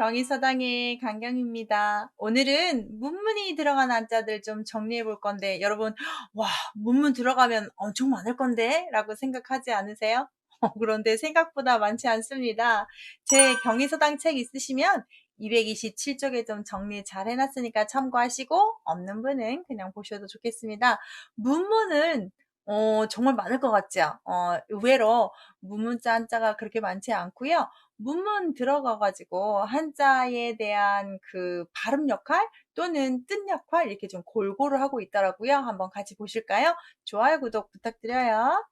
경희서당의 강경입니다. 오늘은 문문이 들어간 한자들 좀 정리해 볼 건데, 여러분, 와, 문문 들어가면 엄청 많을 건데? 라고 생각하지 않으세요? 그런데 생각보다 많지 않습니다. 제 경희서당 책 있으시면 227쪽에 좀 정리 잘 해놨으니까 참고하시고, 없는 분은 그냥 보셔도 좋겠습니다. 문문은 정말 많을 것 같죠? 의외로 문문자 한자가 그렇게 많지 않고요. 문문 들어가가지고 한자에 대한 그 발음 역할 또는 뜻 역할 이렇게 좀 골고루 하고 있더라고요. 한번 같이 보실까요? 좋아요, 구독 부탁드려요.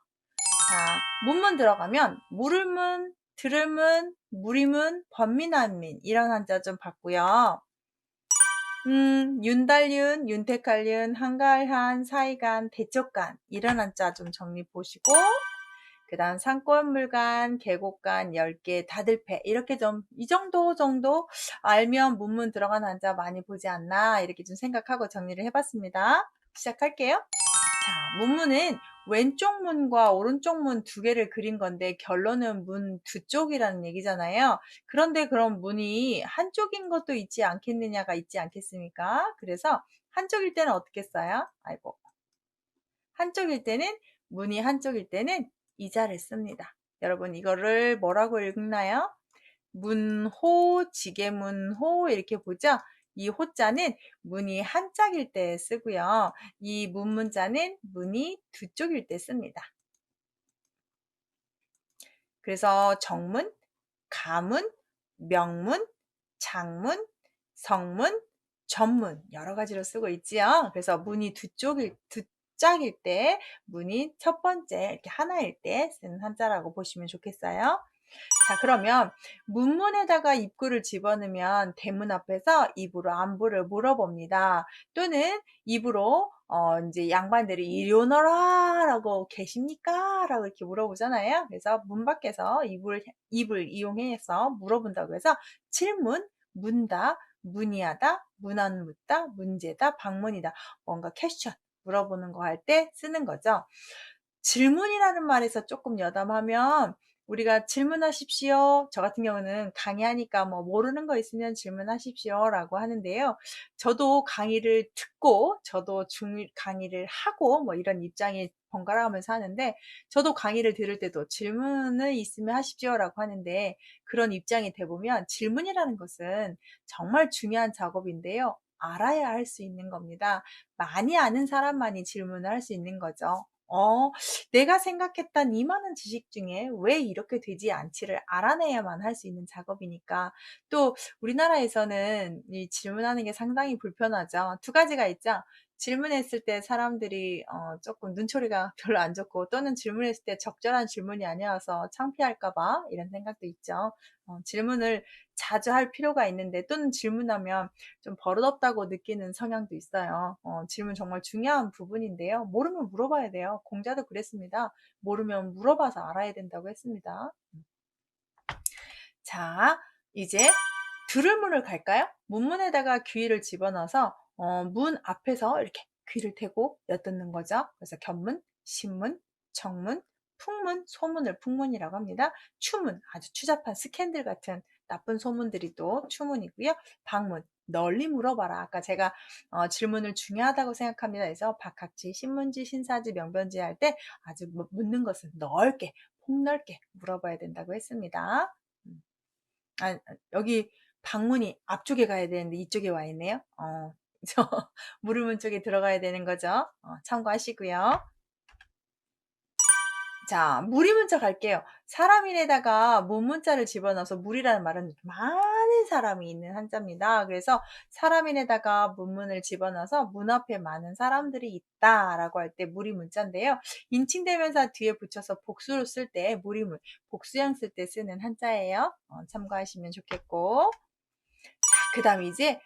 자, 문문 들어가면 물을문, 들을문, 무리문, 번민한민 이런 한자 좀 봤고요. 윤달윤, 윤택할윤, 한가할한, 사이간, 대척간 이런 한자 좀 정리 보시고 그 다음 산골물간, 계곡간, 10개, 다들패 이렇게 좀 이 정도 알면 문문 들어간 한자 많이 보지 않나 이렇게 좀 생각하고 정리를 해봤습니다. 시작할게요. 자, 문문은 왼쪽 문과 오른쪽 문 두 개를 그린 건데 결론은 문 두 쪽이라는 얘기잖아요. 그런데 그럼 문이 한쪽인 것도 있지 않겠느냐가 있지 않겠습니까? 그래서 한쪽일 때는 어떻게 써요? 아이고. 한쪽일 때는 문이 한쪽일 때는 이자를 씁니다. 여러분 이거를 뭐라고 읽나요? 문호, 지게문호 이렇게 보죠? 이 호자는 문이 한 짝일 때 쓰고요. 이 문문자는 문이 두 쪽일 때 씁니다. 그래서 정문, 가문, 명문, 장문, 성문, 전문 여러 가지로 쓰고 있지요. 그래서 문이 두 짝일 때 문이 첫 번째 이렇게 하나일 때 쓰는 한자라고 보시면 좋겠어요. 자, 그러면 문문에다가 입구를 집어넣으면 대문 앞에서 입으로 안부를 물어봅니다. 또는 입으로 이제 양반들이 이리 오너라 라고 계십니까? 라고 이렇게 물어보잖아요. 그래서 문 밖에서 입을 이용해서 물어본다고 해서 질문, 문다, 문의하다, 문안 묻다, 문제다, 방문이다. 뭔가 퀘스천 물어보는 거 할 때 쓰는 거죠. 질문이라는 말에서 조금 여담하면 우리가 질문하십시오. 저 같은 경우는 강의하니까 뭐 모르는 거 있으면 질문하십시오 라고 하는데요. 저도 강의를 듣고 저도 강의를 하고 뭐 이런 입장이 번갈아 가면서 하는데 저도 강의를 들을 때도 질문을 있으면 하십시오 라고 하는데 그런 입장이 돼보면 질문이라는 것은 정말 중요한 작업인데요. 알아야 할 수 있는 겁니다. 많이 아는 사람만이 질문을 할 수 있는 거죠. 내가 생각했던 이 많은 지식 중에 왜 이렇게 되지 않지를 알아내야만 할 수 있는 작업이니까. 또 우리나라에서는 이 질문하는 게 상당히 불편하죠. 두 가지가 있죠. 질문했을 때 사람들이 조금 눈초리가 별로 안 좋고 또는 질문했을 때 적절한 질문이 아니어서 창피할까 봐 이런 생각도 있죠. 질문을 자주 할 필요가 있는데 또는 질문하면 좀 버릇없다고 느끼는 성향도 있어요. 질문 정말 중요한 부분인데요. 모르면 물어봐야 돼요. 공자도 그랬습니다. 모르면 물어봐서 알아야 된다고 했습니다. 자, 이제 들을 문을 갈까요? 문문에다가 귀를 집어넣어서 문 앞에서 이렇게 귀를 대고 엿듣는 거죠. 그래서 견문, 신문, 정문, 풍문, 소문을 풍문이라고 합니다. 추문, 아주 추잡한 스캔들 같은 나쁜 소문들이 또 추문이고요. 방문, 널리 물어봐라. 아까 제가 질문을 중요하다고 생각합니다. 그래서 박학지, 신문지, 신사지, 명변지 할 때 아주 묻는 것은 넓게, 폭넓게 물어봐야 된다고 했습니다. 여기 방문이 앞쪽에 가야 되는데 이쪽에 와 있네요. 저 물음문 쪽에 들어가야 되는 거죠. 참고하시고요. 자, 무리문자 갈게요. 사람인에다가 문문자를 집어넣어서 무리라는 말은 많은 사람이 있는 한자입니다. 그래서 사람인에다가 문문을 집어넣어서 문 앞에 많은 사람들이 있다라고 할 때 무리문자인데요. 인칭대명사 뒤에 붙여서 복수로 쓸 때 무리문, 복수형 쓸 때 쓰는 한자예요. 참고하시면 좋겠고. 그 다음 이제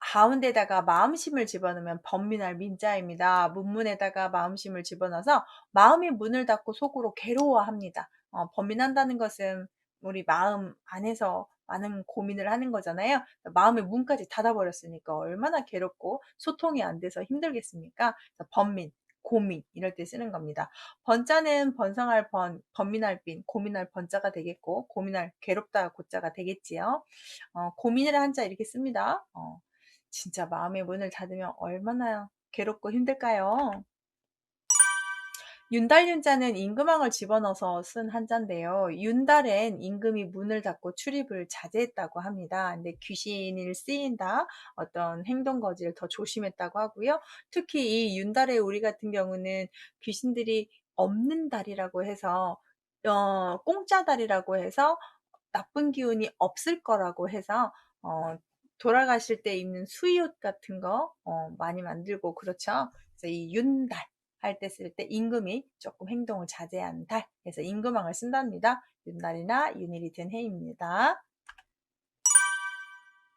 가운데다가 마음심을 집어넣으면 번민할 민자입니다. 문문에다가 마음심을 집어넣어서 마음이 문을 닫고 속으로 괴로워합니다. 번민한다는 것은 우리 마음 안에서 많은 고민을 하는 거잖아요. 마음의 문까지 닫아버렸으니까 얼마나 괴롭고 소통이 안 돼서 힘들겠습니까? 번민, 고민 이럴 때 쓰는 겁니다. 번자는 번성할 번, 번민할 빈, 고민할 번자가 되겠고 고민할 괴롭다 고자가 되겠지요. 고민이라 한자 이렇게 씁니다. 진짜 마음의 문을 닫으면 얼마나 괴롭고 힘들까요? 윤달윤자는 임금왕을 집어넣어서 쓴 한자인데요. 윤달엔 임금이 문을 닫고 출입을 자제했다고 합니다. 근데 귀신을 쓰인다, 어떤 행동 거지를 더 조심했다고 하고요. 특히 이 윤달의 우리 같은 경우는 귀신들이 없는 달이라고 해서 공짜 달이라고 해서 나쁜 기운이 없을 거라고 해서 돌아가실 때 입는 수의옷 같은 거 많이 만들고 그렇죠. 그래서 이 윤달 할 때 쓸 때 임금이 조금 행동을 자제한 달, 그래서 임금왕을 쓴답니다. 윤달이나 윤일이 든 해입니다.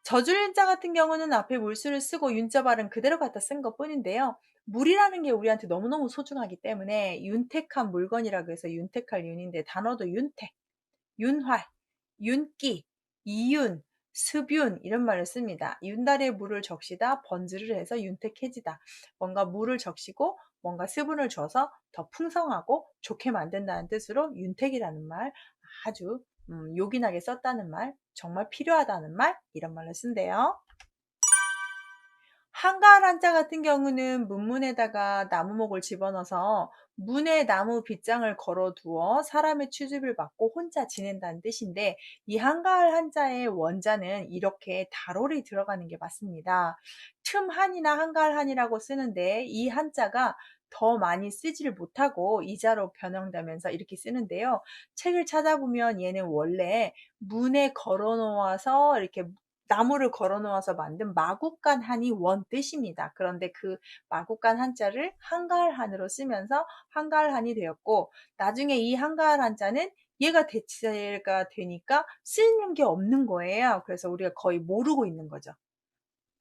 젖을 윤자 같은 경우는 앞에 물수를 쓰고 윤자 발은 그대로 갖다 쓴 것 뿐인데요. 물이라는 게 우리한테 너무너무 소중하기 때문에 윤택한 물건이라고 해서 윤택할 윤인데 단어도 윤택, 윤활, 윤기, 이윤, 습윤 이런 말을 씁니다. 윤달에 물을 적시다 번지를 해서 윤택해지다. 뭔가 물을 적시고 뭔가 수분을 줘서 더 풍성하고 좋게 만든다는 뜻으로 윤택이라는 말 아주 요긴하게 썼다는 말, 정말 필요하다는 말 이런 말을 쓴대요. 한가할 한자 같은 경우는 문문에다가 나무목을 집어넣어서 문에 나무 빗장을 걸어두어 사람의 취집을 받고 혼자 지낸다는 뜻인데 이 한가할 한자의 원자는 이렇게 달월이 들어가는 게 맞습니다. 틈한이나 한가할한이라고 쓰는데 이 한자가 더 많이 쓰지를 못하고 이자로 변형되면서 이렇게 쓰는데요. 책을 찾아보면 얘는 원래 문에 걸어 놓아서 이렇게 나무를 걸어 놓아서 만든 마구간 한이 원 뜻입니다. 그런데 그 마구간 한자를 한가할 한으로 쓰면서 한가할 한이 되었고 나중에 이 한가할 한자는 얘가 대체가 되니까 쓰는 게 없는 거예요. 그래서 우리가 거의 모르고 있는 거죠.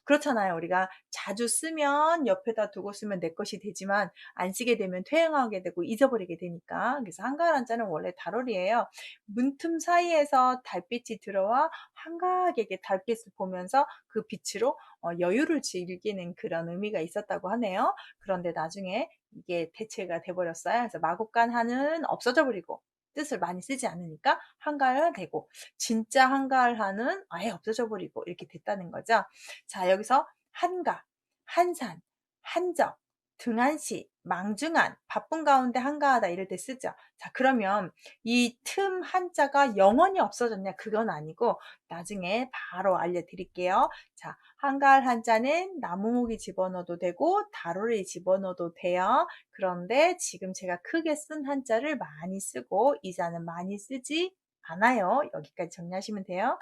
그렇잖아요. 우리가 자주 쓰면 옆에다 두고 쓰면 내 것이 되지만 안 쓰게 되면 퇴행하게 되고 잊어버리게 되니까. 그래서 한가할 한자는 원래 달월이에요. 문틈 사이에서 달빛이 들어와 한가하게 달빛을 보면서 그 빛으로 여유를 즐기는 그런 의미가 있었다고 하네요. 그런데 나중에 이게 대체가 돼버렸어요. 그래서 마곡간하는 없어져 버리고 뜻을 많이 쓰지 않으니까 한가할 되고 진짜 한가할하는 아예 없어져 버리고 이렇게 됐다는 거죠. 자, 여기서 한가, 한산, 한적, 등한시, 망중한, 바쁜 가운데 한가하다 이럴 때 쓰죠. 자, 그러면 이 틈 한자가 영원히 없어졌냐? 그건 아니고 나중에 바로 알려드릴게요. 자, 한가할 한자는 나무목이 집어넣어도 되고 다루를 집어넣어도 돼요. 그런데 지금 제가 크게 쓴 한자를 많이 쓰고 이자는 많이 쓰지 않아요. 여기까지 정리하시면 돼요.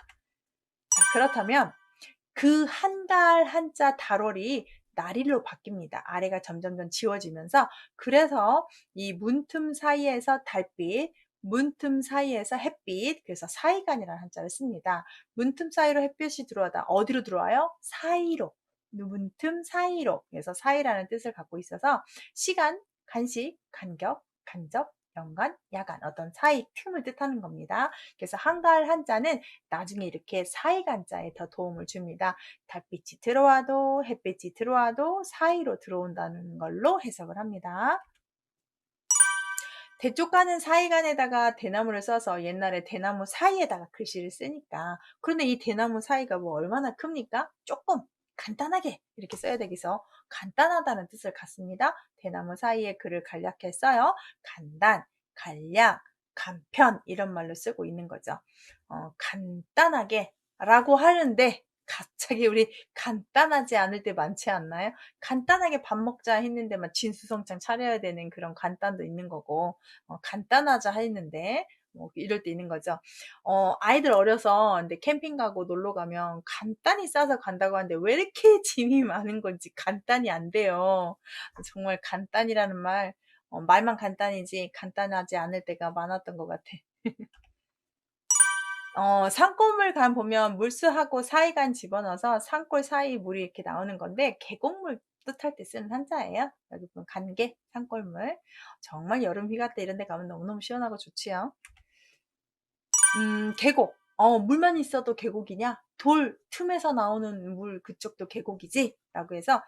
자, 그렇다면 그 한달 한자 달월이 날일로 바뀝니다. 아래가 점점점 지워지면서 그래서 이 문틈 사이에서 달빛, 문틈 사이에서 햇빛, 그래서 사이간이라는 한자를 씁니다. 문틈 사이로 햇빛이 들어와다 어디로 들어와요? 사이로. 문틈 사이로. 그래서 사이라는 뜻을 갖고 있어서 시간, 간식, 간격, 간접, 연간, 야간 어떤 사이 틈을 뜻하는 겁니다. 그래서 한가할 한자는 나중에 이렇게 사이간자에 더 도움을 줍니다. 달빛이 들어와도 햇빛이 들어와도 사이로 들어온다는 걸로 해석을 합니다. 대쪽가는 사이간에다가 대나무를 써서 옛날에 대나무 사이에다가 글씨를 쓰니까 그런데 이 대나무 사이가 뭐 얼마나 큽니까? 조금 간단하게 이렇게 써야 되겠어. 간단하다는 뜻을 갖습니다. 대나무 사이에 글을 간략히 써요. 간단, 간략, 간편 이런 말로 쓰고 있는 거죠. 간단하게 라고 하는데 갑자기 우리 간단하지 않을 때 많지 않나요? 간단하게 밥 먹자 했는데 막 진수성찬 차려야 되는 그런 간단도 있는 거고 간단하자 했는데 뭐 이럴 때 있는 거죠. 아이들 어려서 근데 캠핑 가고 놀러 가면 간단히 싸서 간다고 하는데 왜 이렇게 짐이 많은 건지 간단히 안 돼요. 정말 간단이라는 말 말만 간단이지 간단하지 않을 때가 많았던 것 같아. 산골물 간 보면 물수하고 사이간 집어넣어서 산골 사이 물이 이렇게 나오는 건데 계곡물 뜻할 때 쓰는 한자예요. 여기 보면 간계, 산골물. 정말 여름 휴가 때 이런 데 가면 너무너무 시원하고 좋지요. 계곡. 물만 있어도 계곡이냐? 돌 틈에서 나오는 물 그쪽도 계곡이지? 라고 해서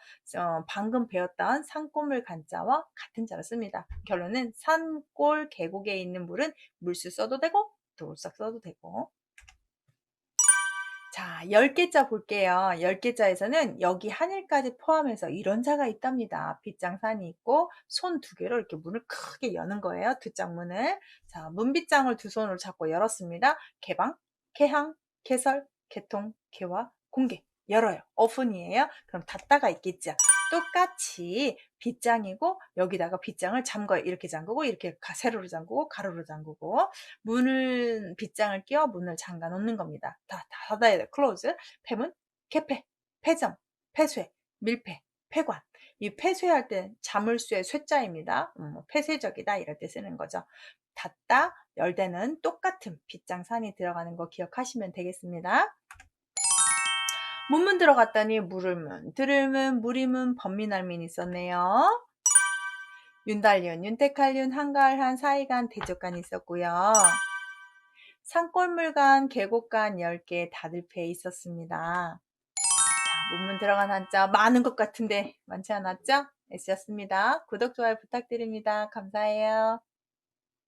방금 배웠던 산골물 간자와 같은 자를 씁니다. 결론은 산골 계곡에 있는 물은 물수 써도 되고 돌싹 써도 되고. 자, 10개자 볼게요. 10개자에서는 여기 하늘까지 포함해서 이런 자가 있답니다. 빗장산이 있고 손 2개로 이렇게 문을 크게 여는 거예요. 두 짝문을. 자, 문빗장을 두 손으로 잡고 열었습니다. 개방, 개항, 개설, 개통, 개화, 공개. 열어요. 오픈이에요. 그럼 닫다가 있겠죠. 똑같이 빗장이고 여기다가 빗장을 잠궈요. 이렇게 잠그고 이렇게 세로로 잠그고 가로로 잠그고 문을 빗장을 끼워 문을 잠가 놓는 겁니다. 다 닫아야 돼. 클로즈. 폐문, 개폐, 폐점, 폐쇄, 밀폐, 폐관. 이 폐쇄할 때 자물쇠 쇠자입니다. 폐쇄적이다 이럴 때 쓰는 거죠. 닫다, 열 때는 똑같은 빗장산이 들어가는 거 기억하시면 되겠습니다. 문문 들어갔더니 물을문, 들을문, 무리문, 번민알민 있었네요. 윤달륜, 윤택할륜, 한가을한, 사이간, 대적간 있었고요. 산골물간, 계곡간 10개 다들패에 있었습니다. 자, 문문 들어간 한자 많은 것 같은데 많지 않았죠? S였습니다. 구독, 좋아요 부탁드립니다. 감사해요.